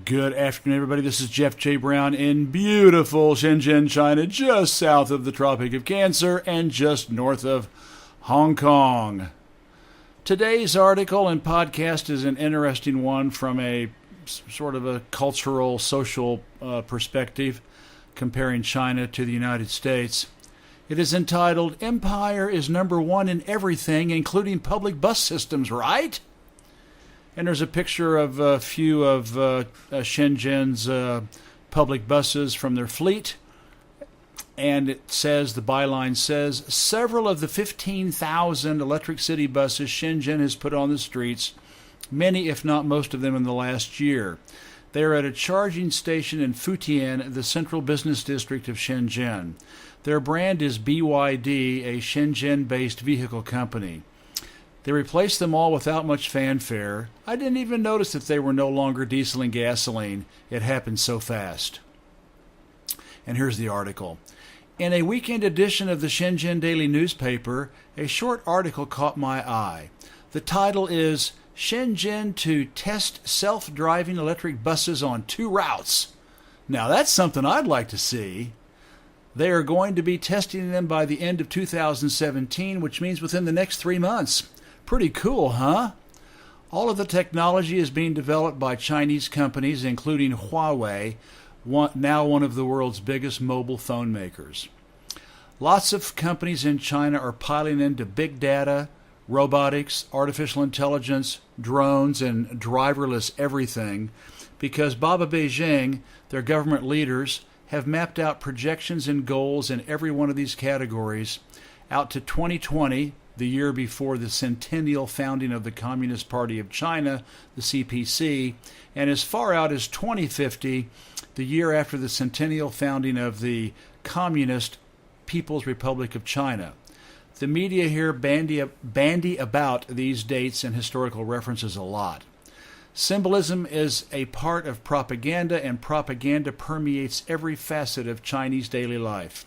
Good afternoon, everybody. This is Jeff J. Brown in beautiful Shenzhen, China, just south of the Tropic of Cancer and just north of Hong Kong. Today's article and podcast is an interesting one from a sort of a cultural, social perspective, comparing China to the United States. It is entitled, "Empire is number one in everything, including public bus systems, right?" And there's a picture of a few of Shenzhen's public buses from their fleet. And it says, the byline says, several of the 15,000 electric city buses Shenzhen has put on the streets, many if not most of them in the last year. They are at a charging station in Futian, the central business district of Shenzhen. Their brand is BYD, a Shenzhen-based vehicle company. They replaced them all without much fanfare. I didn't even notice that they were no longer diesel and gasoline. It happened so fast. And here's the article. In a weekend edition of the Shenzhen Daily newspaper, a short article caught my eye. The title is, Shenzhen to test self-driving electric buses on 2 routes. Now that's something I'd like to see. They are going to be testing them by the end of 2017, which means within the next 3 months. Pretty cool, huh? All of the technology is being developed by Chinese companies, including Huawei, now one of the world's biggest mobile phone makers. Lots of companies in China are piling into big data, robotics, artificial intelligence, drones, and driverless everything, because Baba Beijing, their government leaders, have mapped out projections and goals in every one of these categories out to 2020, the year before the centennial founding of the Communist Party of China, the CPC, and as far out as 2050, the year after the centennial founding of the Communist People's Republic of China. The media here bandy about these dates and historical references a lot. Symbolism is a part of propaganda, and propaganda permeates every facet of Chinese daily life.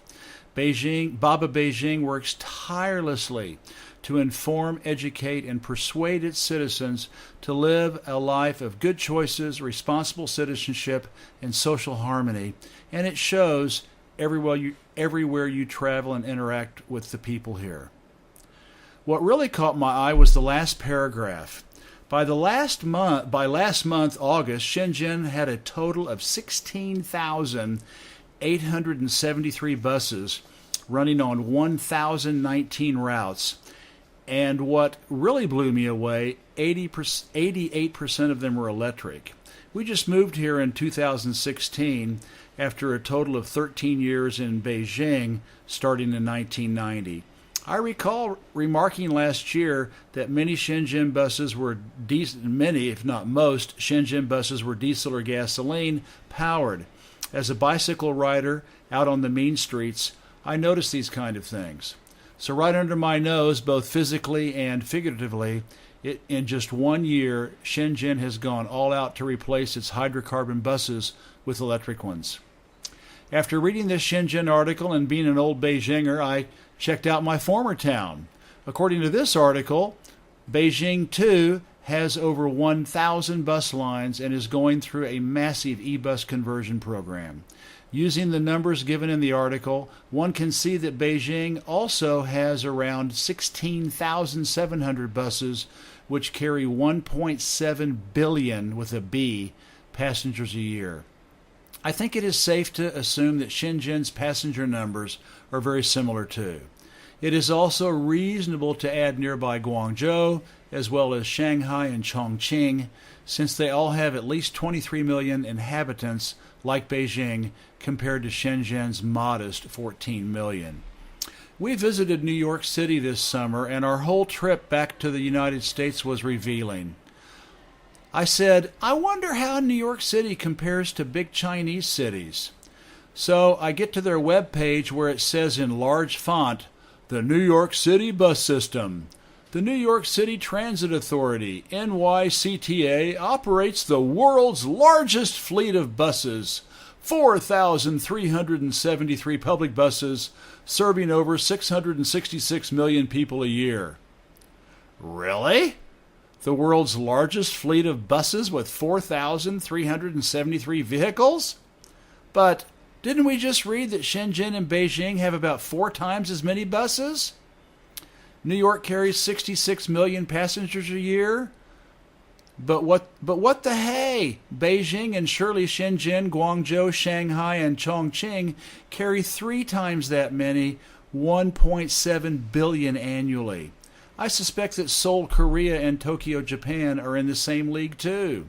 Baba Beijing works tirelessly to inform, educate, and persuade its citizens to live a life of good choices, responsible citizenship, and social harmony, and it shows everywhere you travel and interact with the people here. What really caught my eye was the last paragraph. By last month, August, Shenzhen had a total of 16,873 buses running on 1,019 routes. And what really blew me away, 88% of them were electric. We just moved here in 2016 after a total of 13 years in Beijing, starting in 1990. I recall remarking last year that many, if not most, Shenzhen buses were diesel or gasoline powered. As a bicycle rider out on the mean streets, I noticed these kind of things. So right under my nose, both physically and figuratively, in just 1 year, Shenzhen has gone all out to replace its hydrocarbon buses with electric ones. After reading this Shenzhen article and being an old Beijinger, I checked out my former town. According to this article, Beijing, too, has over 1,000 bus lines and is going through a massive e-bus conversion program. Using the numbers given in the article, one can see that Beijing also has around 16,700 buses, which carry 1.7 billion, with a B, passengers a year. I think it is safe to assume that Shenzhen's passenger numbers are very similar too. It is also reasonable to add nearby Guangzhou, as well as Shanghai and Chongqing, since they all have at least 23 million inhabitants, like Beijing, compared to Shenzhen's modest 14 million. We visited New York City this summer, and our whole trip back to the United States was revealing. I said, I wonder how New York City compares to big Chinese cities. So I get to their webpage where it says in large font, the New York City Bus System. The New York City Transit Authority, NYCTA, operates the world's largest fleet of buses, 4,373 public buses, serving over 666 million people a year. Really? the world's largest fleet of buses with 4,373 vehicles? But didn't we just read that Shenzhen and Beijing have about 4 times as many buses? New York carries 66 million passengers a year. But what the hey? Beijing and surely Shenzhen, Guangzhou, Shanghai, and Chongqing carry 3 times that many, 1.7 billion annually. I suspect that Seoul, Korea, and Tokyo, Japan are in the same league too.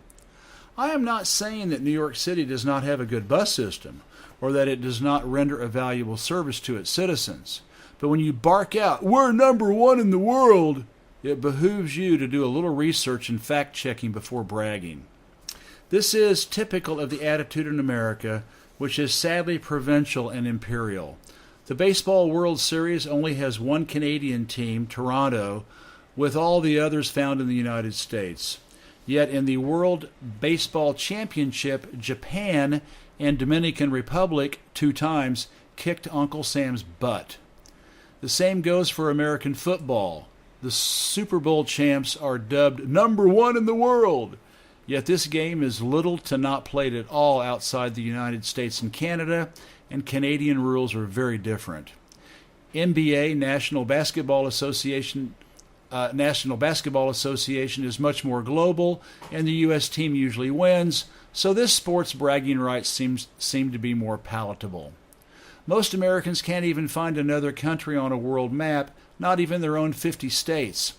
I am not saying that New York City does not have a good bus system, or that it does not render a valuable service to its citizens. But when you bark out, "We're number 1 in the world," it behooves you to do a little research and fact-checking before bragging. This is typical of the attitude in America, which is sadly provincial and imperial. The Baseball World Series only has one Canadian team, Toronto, with all the others found in the United States. Yet in the World Baseball Championship, Japan and Dominican Republic 2 times kicked Uncle Sam's butt. The same goes for American football. The Super Bowl champs are dubbed number 1 in the world. Yet this game is little to not played at all outside the United States and Canada, and Canadian rules are very different. NBA, National Basketball Association is much more global, and the U.S. team usually wins, so this sport's bragging rights seem to be more palatable. Most Americans can't even find another country on a world map, not even their own 50 states.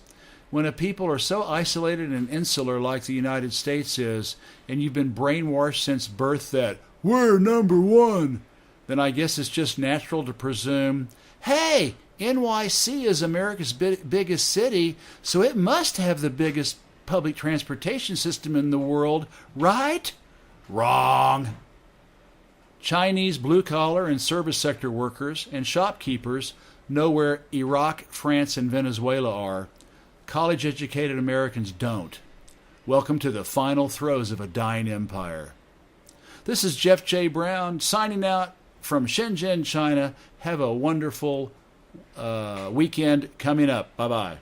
When a people are so isolated and insular like the United States is, and you've been brainwashed since birth that we're number 1, then I guess it's just natural to presume, hey, NYC is America's biggest city, so it must have the biggest public transportation system in the world, right? Wrong. Chinese blue-collar and service sector workers and shopkeepers know where Iraq, France, and Venezuela are. College-educated Americans don't. Welcome to the final throes of a dying empire. This is Jeff J. Brown signing out from Shenzhen, China. Have a wonderful weekend coming up. Bye-bye.